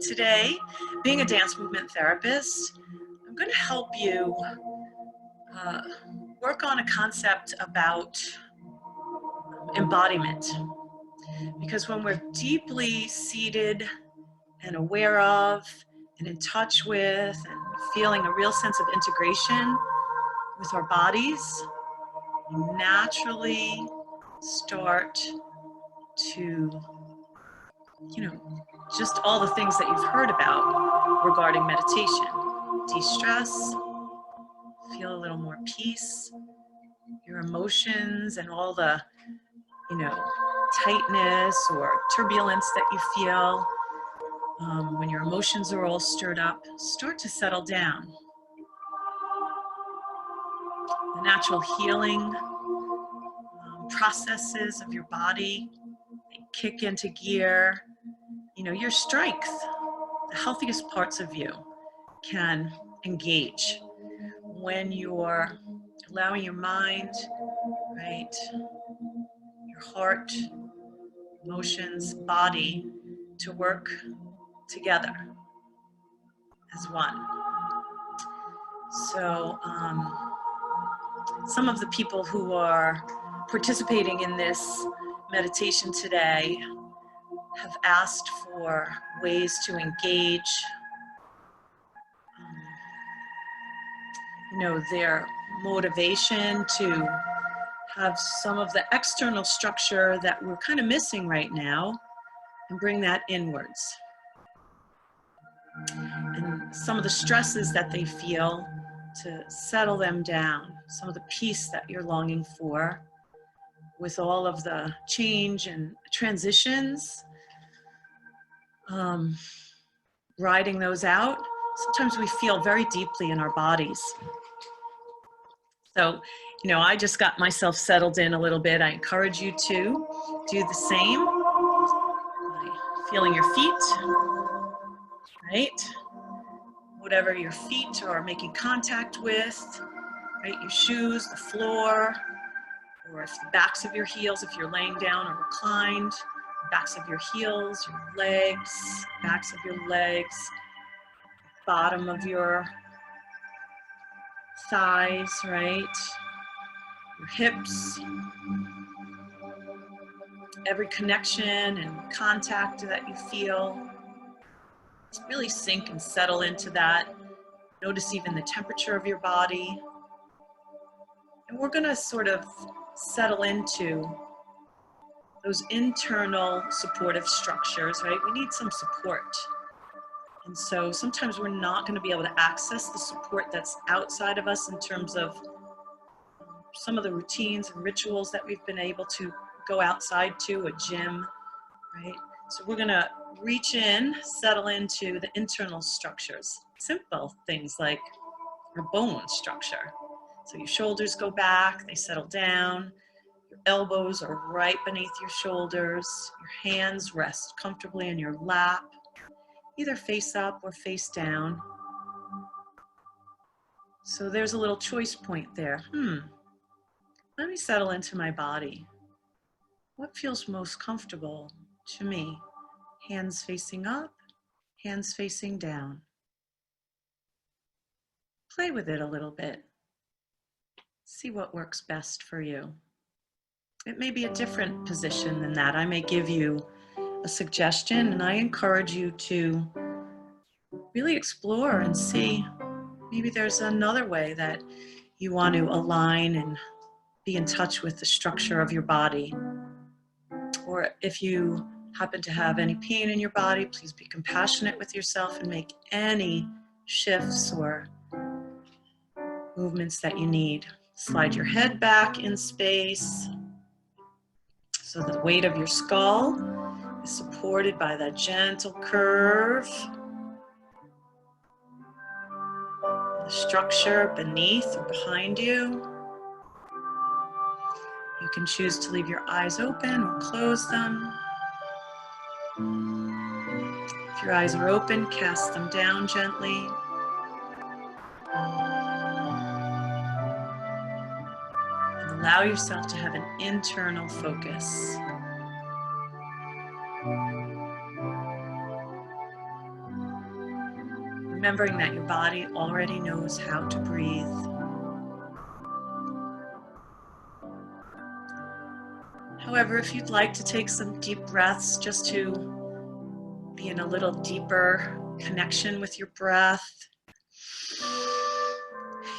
Today, being a dance movement therapist, I'm going to help you work on a concept about embodiment. Because when we're deeply seated and aware of and in touch with and feeling a real sense of integration with our bodies, we naturally start to, just all the things that you've heard about regarding meditation. De-stress, feel a little more peace, your emotions and all the, tightness or turbulence that you feel when your emotions are all stirred up, start to settle down. The natural healing processes of your body kick into gear. Your strength, the healthiest parts of you can engage when you're allowing your mind, right, your heart, emotions, body to work together as one. So some of the people who are participating in this meditation today have asked for ways to engage their motivation to have some of the external structure that we're kind of missing right now and bring that inwards. And some of the stresses that they feel to settle them down, some of the peace that you're longing for with all of the change and transitions, riding those out. Sometimes we feel very deeply in our bodies. So, I just got myself settled in a little bit. I encourage you to do the same. Feeling your feet, right? Whatever your feet are making contact with, right? Your shoes, the floor, or if the backs of your heels, if you're laying down or reclined, the backs of your heels, your legs, backs of your legs, bottom of your thighs, right? Your hips, every connection and contact that you feel. Really sink and settle into that. Notice even the temperature of your body. And we're going to sort of settle into those internal supportive structures, right? We need some support. And so sometimes we're not going to be able to access the support that's outside of us in terms of some of the routines and rituals that we've been able to go outside to, a gym, right? So we're going to reach in, settle into the internal structures. Simple things like your bone structure. So your shoulders go back, they settle down. Your elbows are right beneath your shoulders. Your hands rest comfortably in your lap, either face up or face down. So there's a little choice point there. Let me settle into my body. What feels most comfortable to me? Hands facing up, hands facing down. Play with it a little bit. See what works best for you. It may be a different position than that. I may give you a suggestion, and I encourage you to really explore and see maybe there's another way that you want to align and be in touch with the structure of your body. Or if you happen to have any pain in your body, please be compassionate with yourself and make any shifts or movements that you need. Slide your head back in space so that the weight of your skull is supported by that gentle curve. The structure beneath or behind you. You can choose to leave your eyes open or close them. If your eyes are open, cast them down gently. And allow yourself to have an internal focus. remembering that your body already knows how to breathe. However, if you'd like to take some deep breaths just to be in a little deeper connection with your breath,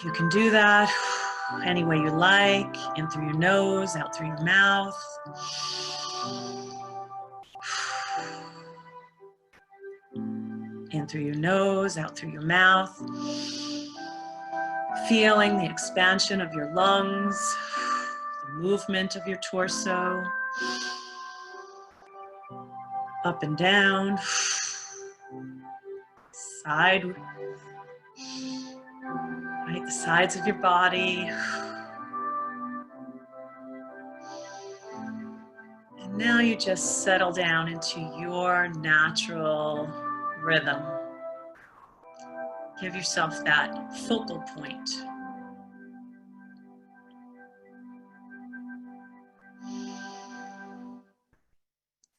you can do that any way you like, in through your nose, out through your mouth. In through your nose, out through your mouth. Feeling the expansion of your lungs, the movement of your torso, up and down, side, right, the sides of your body. And now you just settle down into your natural rhythm. Give yourself that focal point.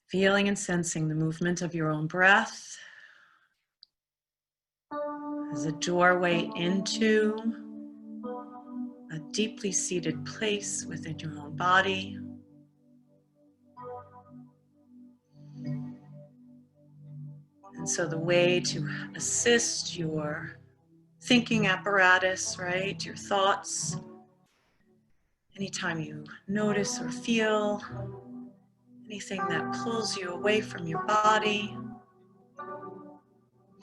Feeling and sensing the movement of your own breath as a doorway into a deeply seated place within your own body. And so the way to assist your thinking apparatus, right, your thoughts, anytime you notice or feel anything that pulls you away from your body,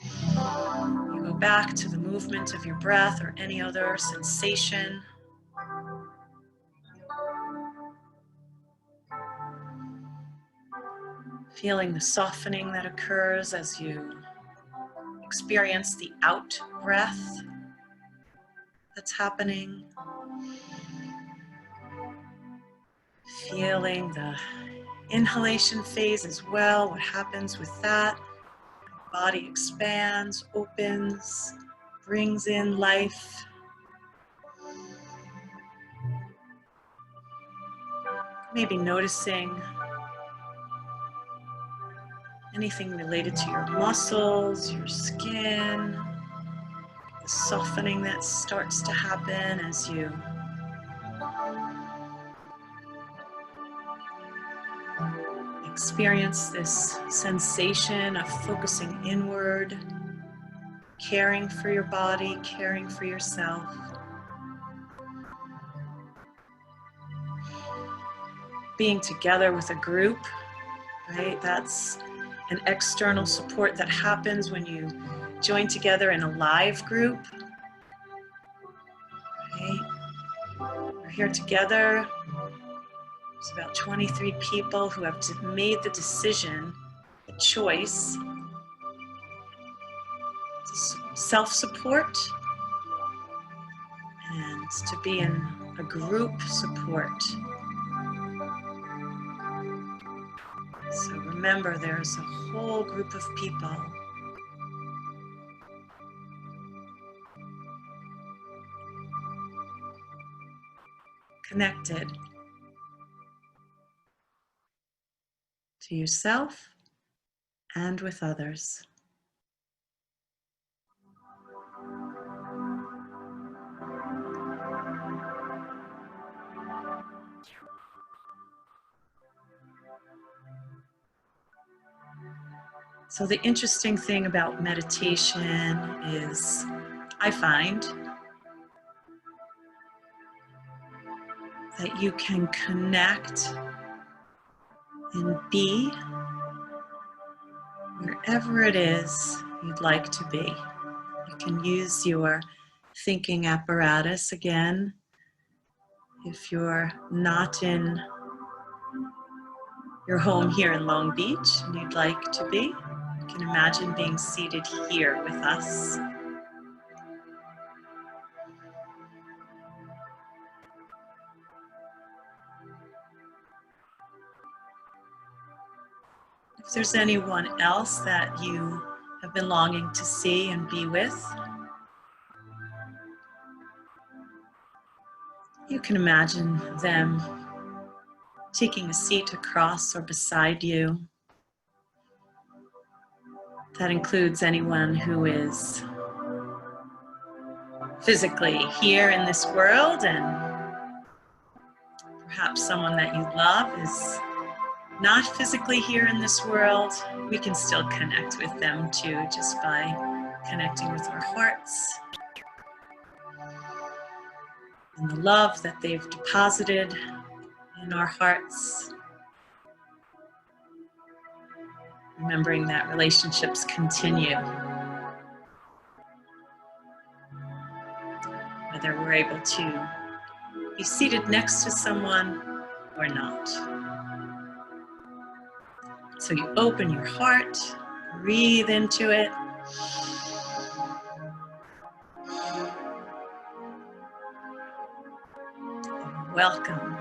you go back to the movement of your breath or any other sensation. Feeling the softening that occurs as you experience the out breath that's happening. Feeling the inhalation phase as well, what happens with that. Body expands, opens, brings in life. Maybe noticing anything related to your muscles, your skin, the softening that starts to happen as you experience this sensation of focusing inward, caring for your body, caring for yourself. Being together with a group, right? That's an external support that happens when you join together in a live group. Right? We're here together. There's about 23 people who have made the decision, the choice, to self-support and to be in a group support. So remember, there's a whole group of people connected to yourself and with others. So the interesting thing about meditation is, I find, that you can connect and be wherever it is you'd like to be. You can use your thinking apparatus again. If you're not in your home here in Long Beach and you'd like to be, you can imagine being seated here with us. If there's anyone else that you have been longing to see and be with, you can imagine them taking a seat across or beside you. That includes anyone who is physically here in this world, and perhaps someone that you love is not physically here in this world, we can still connect with them too, just by connecting with our hearts and the love that they've deposited in our hearts. Remembering that relationships continue, whether we're able to be seated next to someone or not. So you open your heart, breathe into it. And welcome.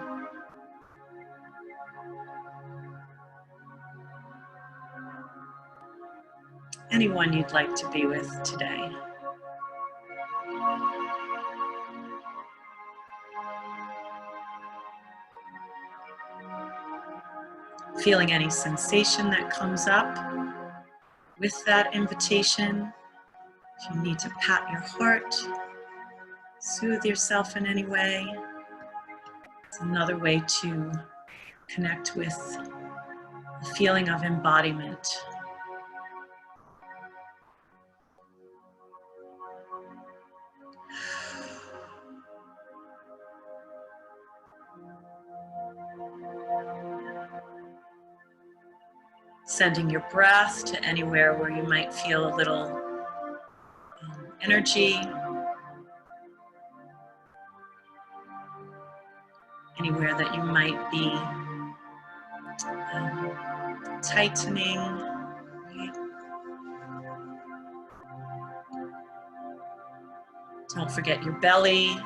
Anyone you'd like to be with today. Feeling any sensation that comes up with that invitation. If you need to pat your heart, soothe yourself in any way, it's another way to connect with the feeling of embodiment. Sending your breath to anywhere where you might feel a little energy, anywhere that you might be tightening. Right? Don't forget your belly.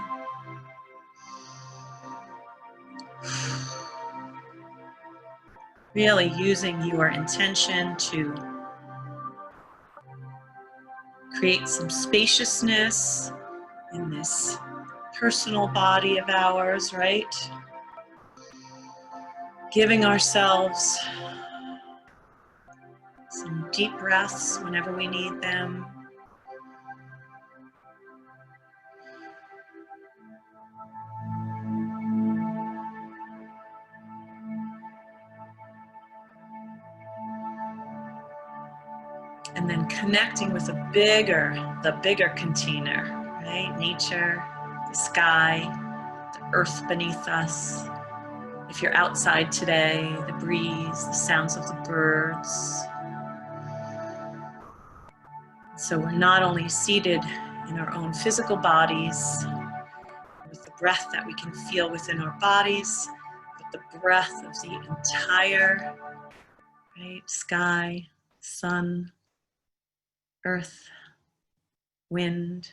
Really using your intention to create some spaciousness in this personal body of ours, right? Giving ourselves some deep breaths whenever we need them. And then connecting with the bigger container, right? Nature, the sky, the earth beneath us. If you're outside today, the breeze, the sounds of the birds. So we're not only seated in our own physical bodies, with the breath that we can feel within our bodies, but the breath of the entire, right, sky, sun, earth, wind.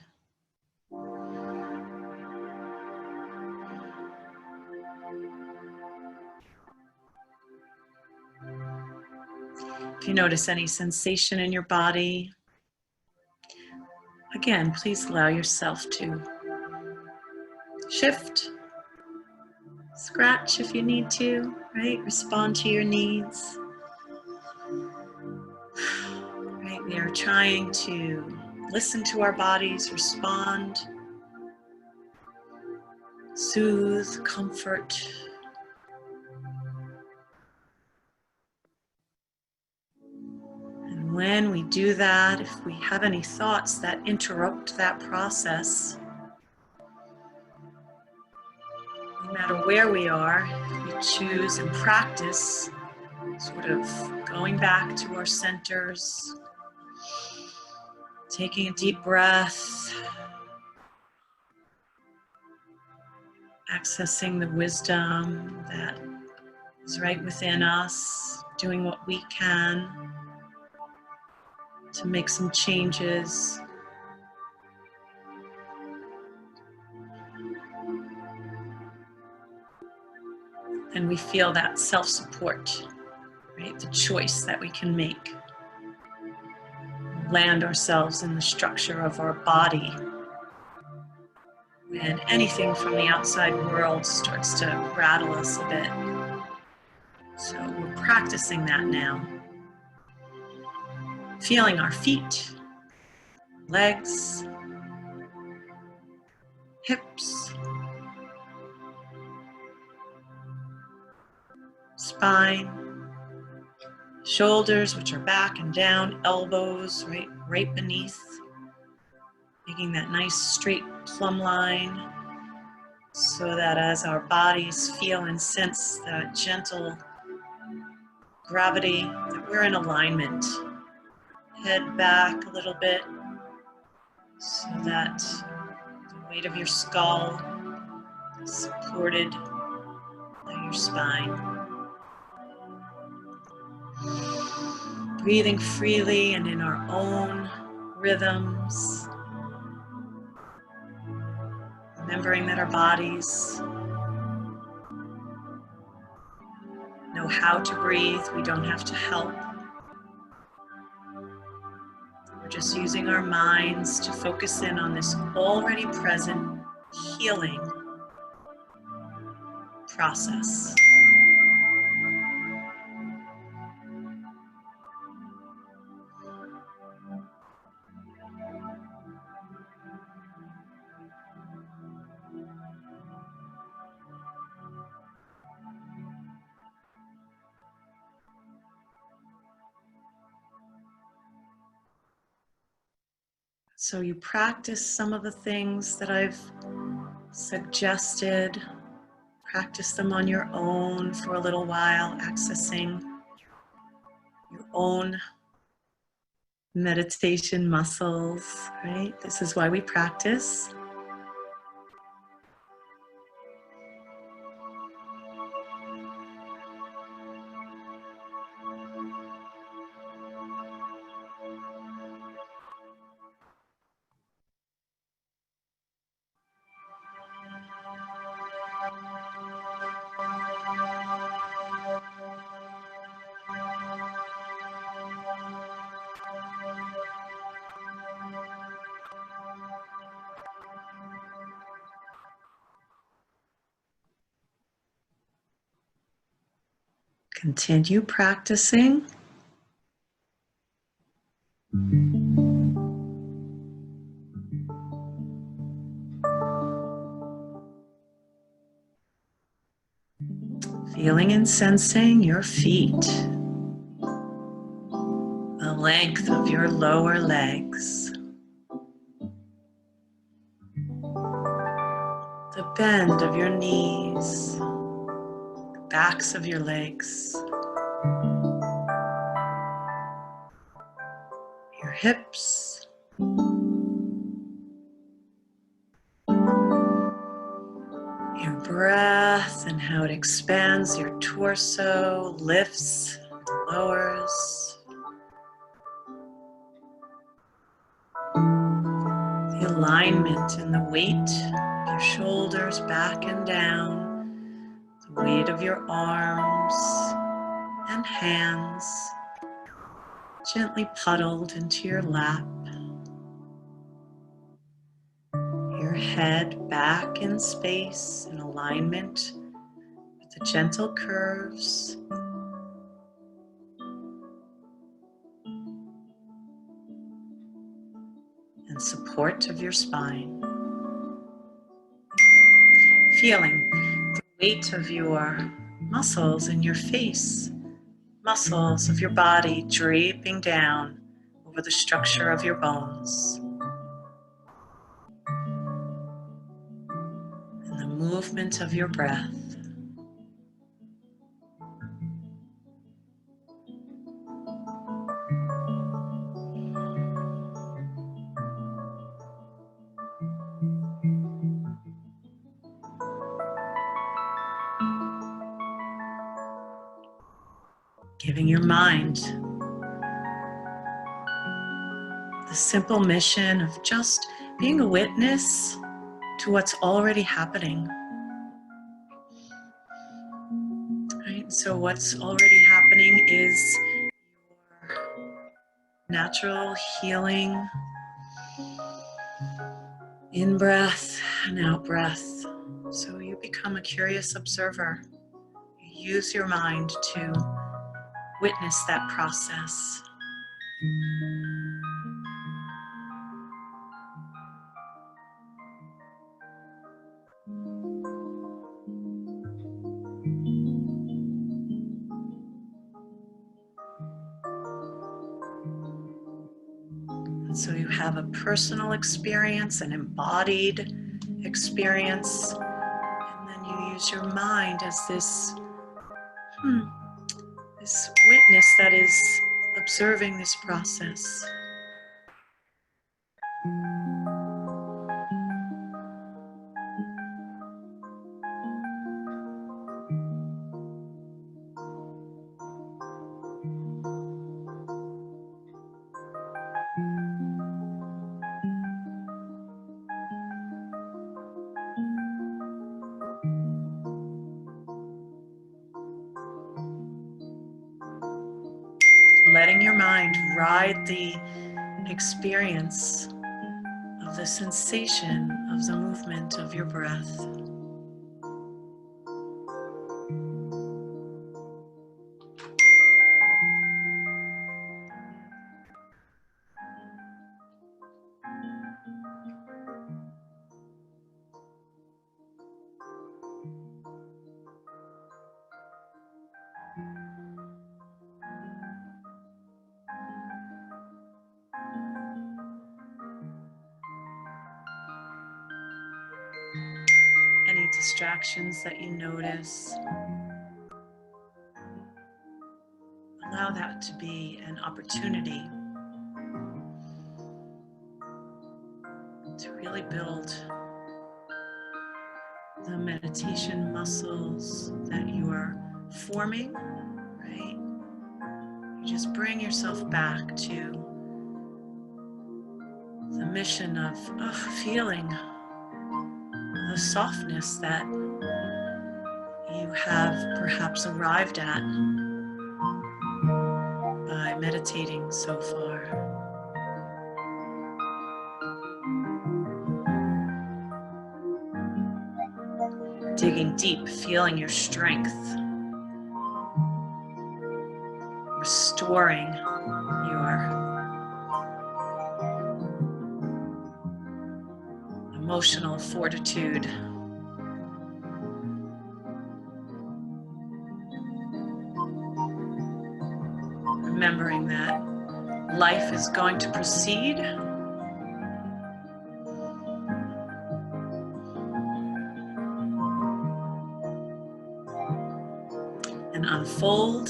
If you notice any sensation in your body, again, please allow yourself to shift, scratch if you need to, right? Respond to your needs. Right, we are trying to listen to our bodies, respond, soothe, comfort. And when we do that, if we have any thoughts that interrupt that process, no matter where we are, if we choose and practice sort of going back to our centers, taking a deep breath, accessing the wisdom that is right within us, doing what we can to make some changes. And we feel that self-support, right? The choice that we can make. Land ourselves in the structure of our body. And anything from the outside world starts to rattle us a bit. So we're practicing that now. Feeling our feet, legs, hips, spine, shoulders, which are back and down, elbows right beneath, making that nice straight plumb line so that as our bodies feel and sense that gentle gravity, that we're in alignment. Head back a little bit so that the weight of your skull is supported by your spine. Breathing freely and in our own rhythms. Remembering that our bodies know how to breathe. We don't have to help. We're just using our minds to focus in on this already present healing process. So you practice some of the things that I've suggested. Practice them on your own for a little while, accessing your own meditation muscles, right? This is why we practice. Continue practicing. Feeling and sensing your feet, the length of your lower legs, the bend of your knees, the backs of your legs, your hips, your breath and how it expands your torso, lifts, lowers. The alignment and the weight of your shoulders back and down, the weight of your arms and hands gently puddled into your lap. Your head back in space in alignment with the gentle curves. And support of your spine. Feeling the weight of your muscles in your face, muscles of your body draping down over the structure of your bones. And the movement of your breath. Giving your mind the simple mission of just being a witness to what's already happening. Right? So what's already happening is your natural healing in breath and out breath. So you become a curious observer. You use your mind to witness that process. And so you have a personal experience, an embodied experience, and then you use your mind as this witness that is observing this process. Letting your mind ride the experience of the sensation of the movement of your breath. Any distractions that you notice, allow that to be an opportunity to really build the meditation muscles that you are forming, right? You just bring yourself back to the mission of feeling the softness that you have perhaps arrived at by meditating so far. Digging deep, feeling your strength, restoring your emotional fortitude. Remembering that life is going to proceed and unfold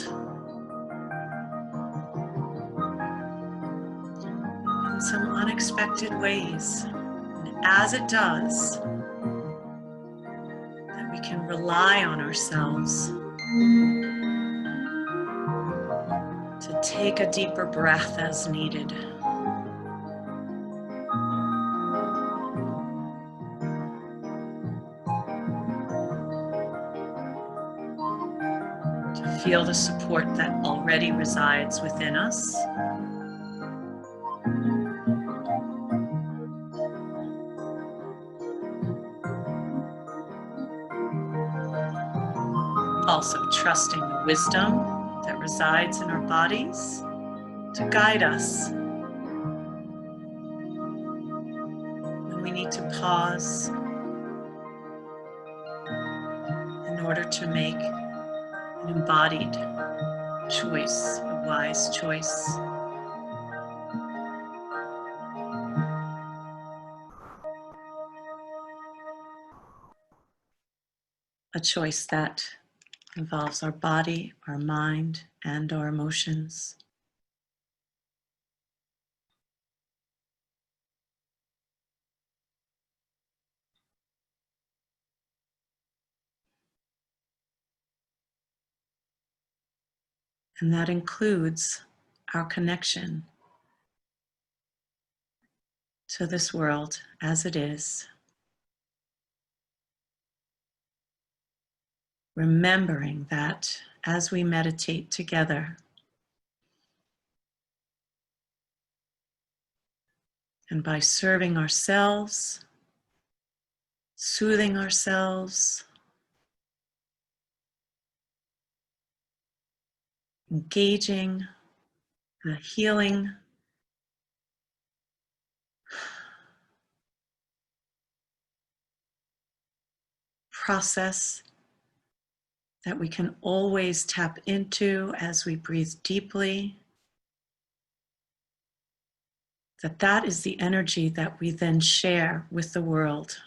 in some unexpected ways. And as it does, that we can rely on ourselves to take a deeper breath as needed. To feel the support that already resides within us. Also trusting the wisdom that resides in our bodies to guide us when we need to pause in order to make an embodied choice, a wise choice. A choice that involves our body, our mind, and our emotions. And that includes our connection to this world as it is. Remembering that as we meditate together, and by serving ourselves, soothing ourselves, engaging the healing process that we can always tap into as we breathe deeply, that is the energy that we then share with the world.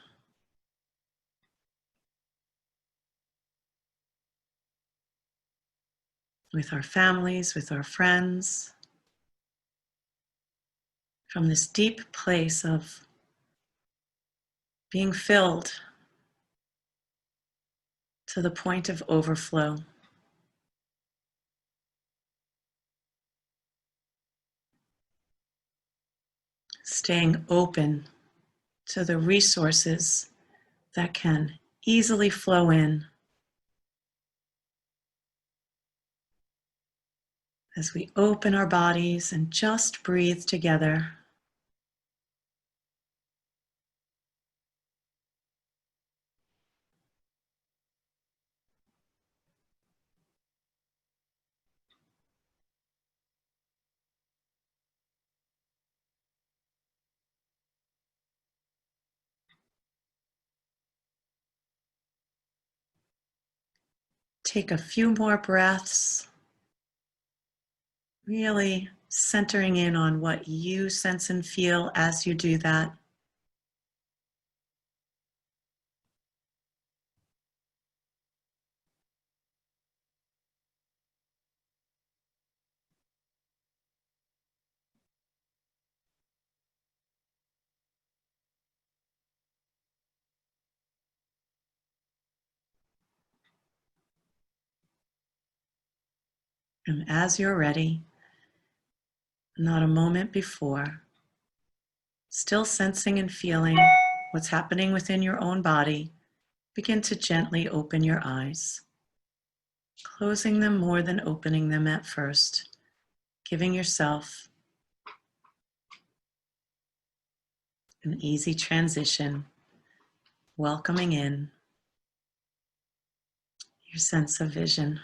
With our families, with our friends, from this deep place of being filled to the point of overflow. Staying open to the resources that can easily flow in as we open our bodies and just breathe together. Take a few more breaths, really centering in on what you sense and feel as you do that. And as you're ready, not a moment before, still sensing and feeling what's happening within your own body, begin to gently open your eyes, closing them more than opening them at first, giving yourself an easy transition, welcoming in your sense of vision.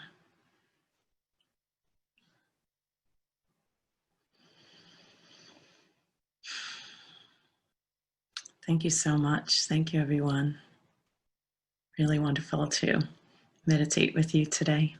Thank you so much. Thank you, everyone. Really wonderful to meditate with you today.